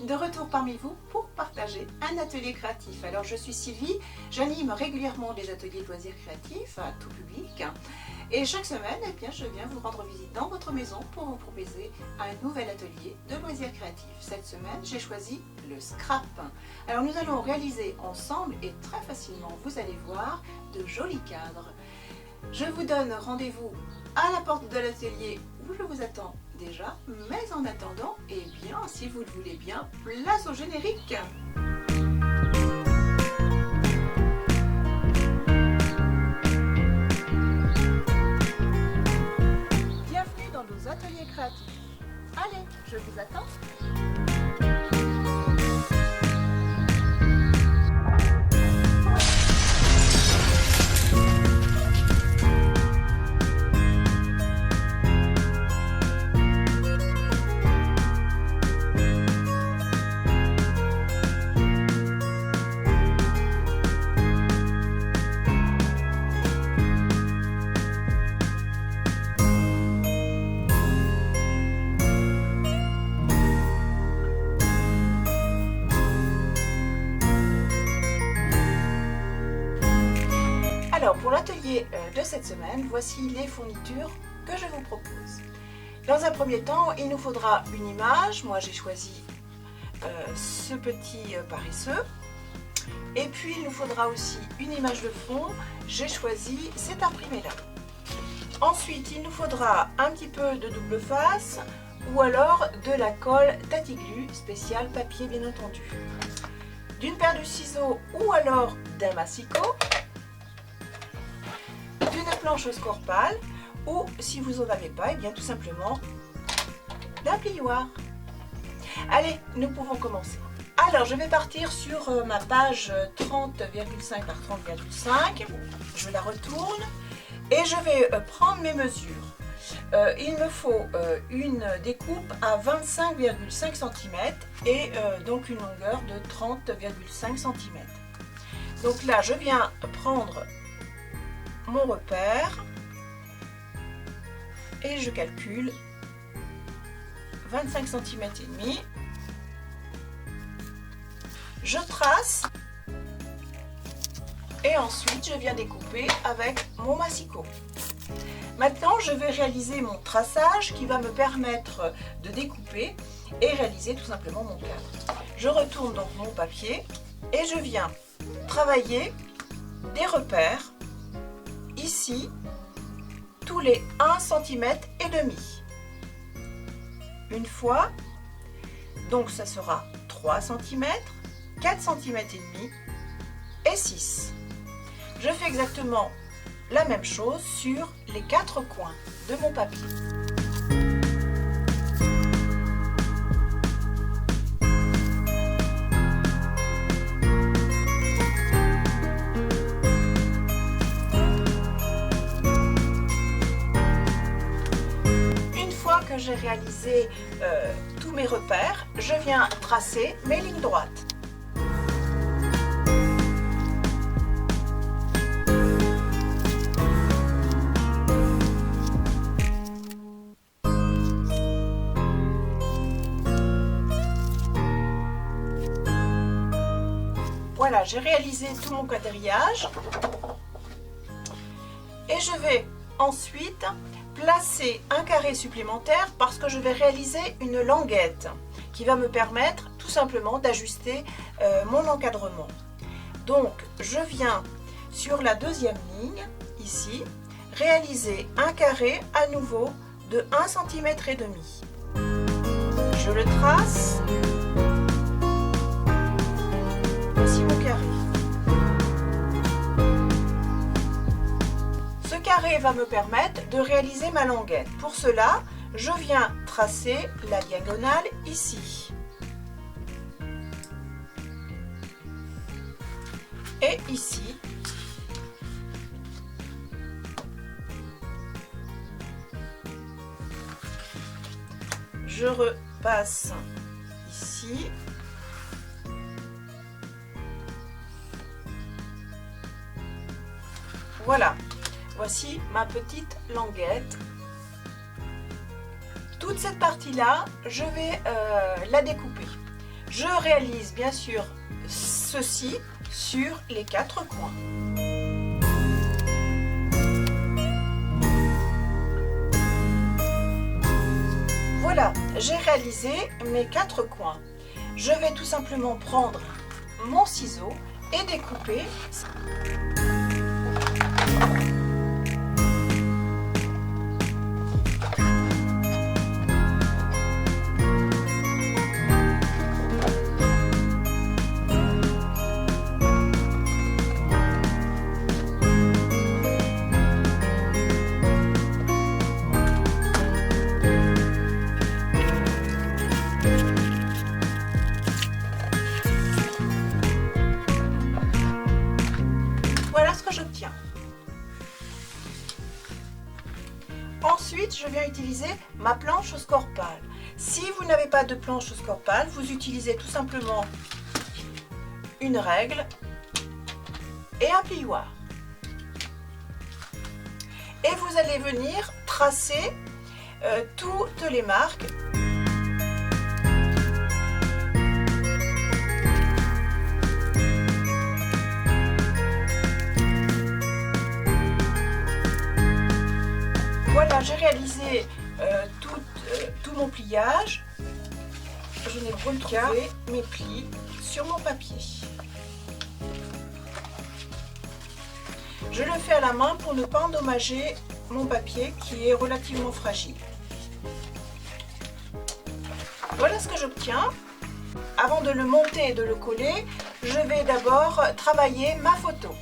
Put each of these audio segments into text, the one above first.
de retour parmi vous pour partager un atelier créatif. Alors je suis Sylvie, j'anime régulièrement des ateliers de loisirs créatifs à tout public et chaque semaine je viens vous rendre visite dans votre maison pour vous proposer un nouvel atelier de loisirs créatifs. Cette semaine j'ai choisi le scrap. Alors nous allons réaliser ensemble et très facilement, vous allez voir, de jolis cadres. Je vous donne rendez-vous à la porte de l'atelier où je vous attends déjà, mais en attendant, eh bien, si vous le voulez bien, place au générique. Bienvenue dans nos ateliers créatifs. Allez, je vous attends. Alors pour l'atelier de cette semaine, voici les fournitures que je vous propose. Dans un premier temps, il nous faudra une image. Moi j'ai choisi ce petit paresseux. Et puis il nous faudra aussi une image de fond. J'ai choisi cet imprimé-là. Ensuite, il nous faudra un petit peu de double face ou alors de la colle Tatiglu spécial papier bien entendu. D'une paire de ciseaux ou alors d'un massicot. D'une planche Scorpal ou si vous n'en avez pas, et bien tout simplement d'un plioir. Allez, nous pouvons commencer. Alors je vais partir sur ma page 30,5 par 30,5. Je la retourne et je vais prendre mes mesures. Il me faut une découpe à 25,5 cm et donc une longueur de 30,5 cm. Donc là je viens prendre mon repère et je calcule 25 cm et demi. Je trace et ensuite je viens découper avec mon massicot. Maintenant je vais réaliser mon traçage qui va me permettre de découper et réaliser tout simplement mon cadre. Je retourne donc mon papier et je viens travailler des repères ici tous les 1 cm et demi. Une fois, donc ça sera 3 cm, 4 cm et demi et 6. Je fais exactement la même chose sur les 4 coins de mon papier. Que j'ai réalisé tous mes repères, je viens tracer mes lignes droites. Voilà, j'ai réalisé tout mon quadrillage et je vais ensuite placer un carré supplémentaire parce que je vais réaliser une languette qui va me permettre tout simplement d'ajuster mon encadrement. Donc je viens sur la deuxième ligne ici réaliser un carré à nouveau de 1 cm et demi. Je le trace. Voici mon carré. Ce carré va me permettre de réaliser ma languette. Pour cela, je viens tracer la diagonale ici. Et ici. Je repasse ici. Voilà. Voici ma petite languette. Toute cette partie-là, je vais la découper. Je réalise bien sûr ceci sur les 4 coins. Voilà, j'ai réalisé mes 4 coins. Je vais tout simplement prendre mon ciseau et découper. Voilà ce que j'obtiens. Ensuite, je viens utiliser ma planche au score pâle. Si vous n'avez pas de planche au score pâle, vous utilisez tout simplement une règle et un plioir. Et vous allez venir tracer toutes les marques. Voilà, j'ai réalisé tout mon pliage. Je n'ai plus qu'à retrouver mes plis sur mon papier. Je le fais à la main pour ne pas endommager mon papier qui est relativement fragile. Voilà ce que j'obtiens. Avant de le monter et de le coller, je vais d'abord travailler ma photo.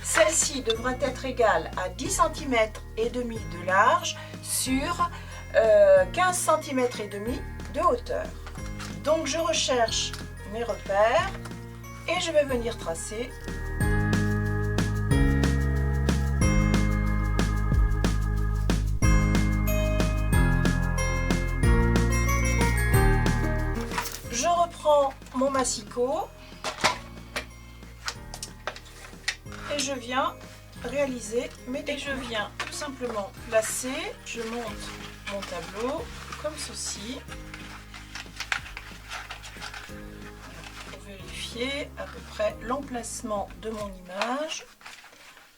Celle-ci devrait être égale à 10 cm et demi de large sur 15 cm et demi de hauteur. Donc je recherche mes repères et je vais venir tracer. Je reprends mon massicot et je viens réaliser mes découpes. Et je viens tout simplement placer, je monte mon tableau comme ceci pour vérifier à peu près l'emplacement de mon image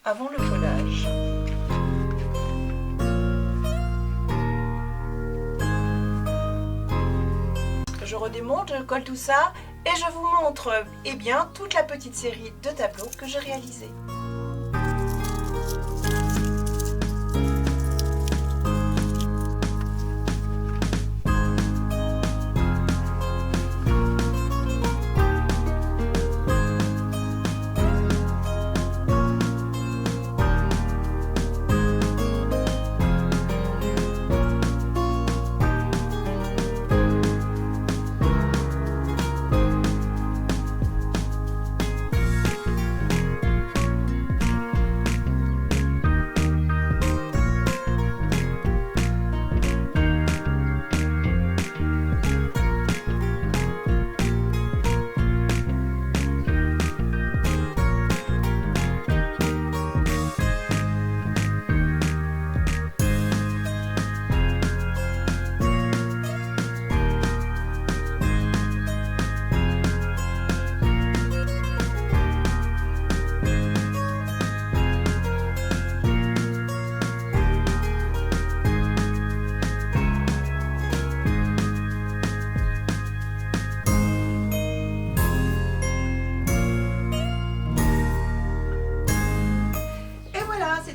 avant le collage. Je redémonte, je colle tout ça et je vous montre toute la petite série de tableaux que j'ai réalisés.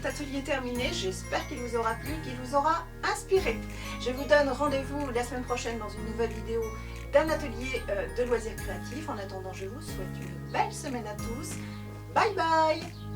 Atelier terminé, j'espère qu'il vous aura plu, qu'il vous aura inspiré. Je vous donne rendez-vous la semaine prochaine dans une nouvelle vidéo d'un atelier de loisirs créatifs. En attendant, je vous souhaite une belle semaine à tous. Bye bye!